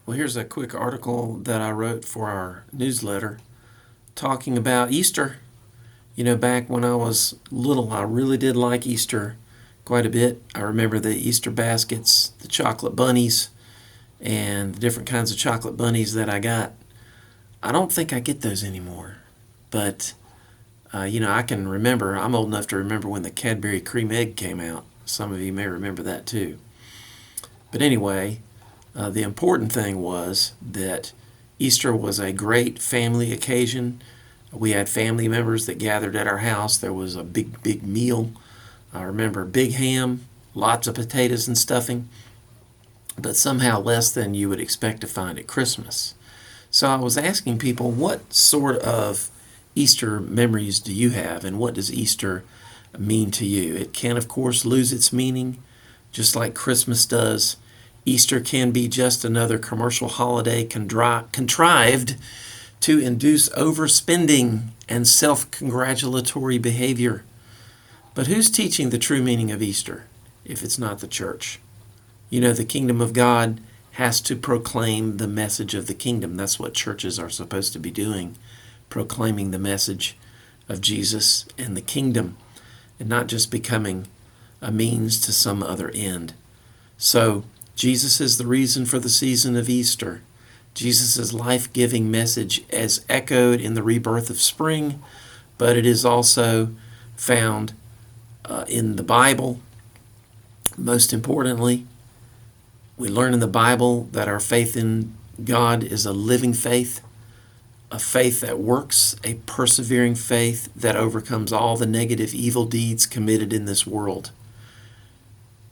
Well, here's a quick article that I wrote for our newsletter talking about Easter. Back when I was little, I really did like Easter quite a bit. I remember the Easter baskets, the chocolate bunnies, and the different kinds of chocolate bunnies that I got. I don't think I get those anymore. But, I can remember, I'm old enough to remember when the Cadberry cream egg came out. Some of you may remember that too. But anyway, the important thing was that Easter was a great family occasion. We had family members that gathered at our house. There was a big, big meal. I remember big ham, lots of potatoes and stuffing, but somehow less than you would expect to find at Christmas. So I was asking people, what sort of Easter memories do you have, and what does Easter mean to you? It can, of course, lose its meaning, just like Christmas does. Easter can be just another commercial holiday contrived to induce overspending and self-congratulatory behavior. But who's teaching the true meaning of Easter if it's not the church? The kingdom of God has to proclaim the message of the kingdom. That's what churches are supposed to be doing, proclaiming the message of Jesus and the kingdom, and not just becoming a means to some other end. So Jesus is the reason for the season of Easter. Jesus' life-giving message is echoed in the rebirth of spring, but it is also found in the Bible. Most importantly, we learn in the Bible that our faith in God is a living faith, a faith that works, a persevering faith that overcomes all the negative evil deeds committed in this world.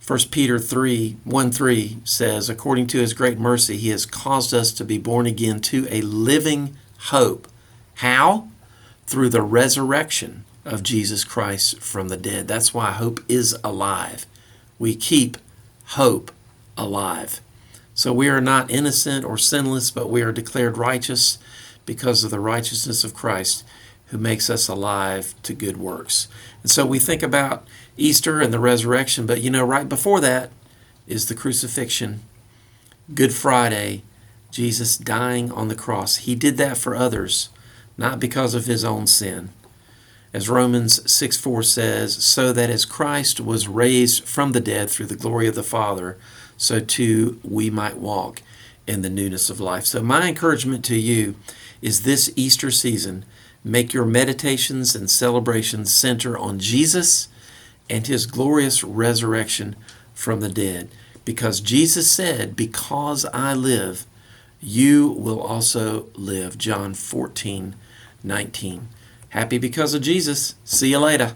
1 Peter 1:3 says, according to his great mercy, he has caused us to be born again to a living hope. How? Through the resurrection of Jesus Christ from the dead. That's why hope is alive. We keep hope alive. So we are not innocent or sinless, but we are declared righteous because of the righteousness of Christ, who makes us alive to good works. And so we think about Easter and the resurrection, but right before that is the crucifixion. Good Friday, Jesus dying on the cross. He did that for others, not because of his own sin. As Romans 6:4 says, so that as Christ was raised from the dead through the glory of the Father, so too we might walk in the newness of life. So my encouragement to you is this Easter season, make your meditations and celebrations center on Jesus and his glorious resurrection from the dead. Because Jesus said, because I live, you will also live. John 14:19. Happy because of Jesus. See you later.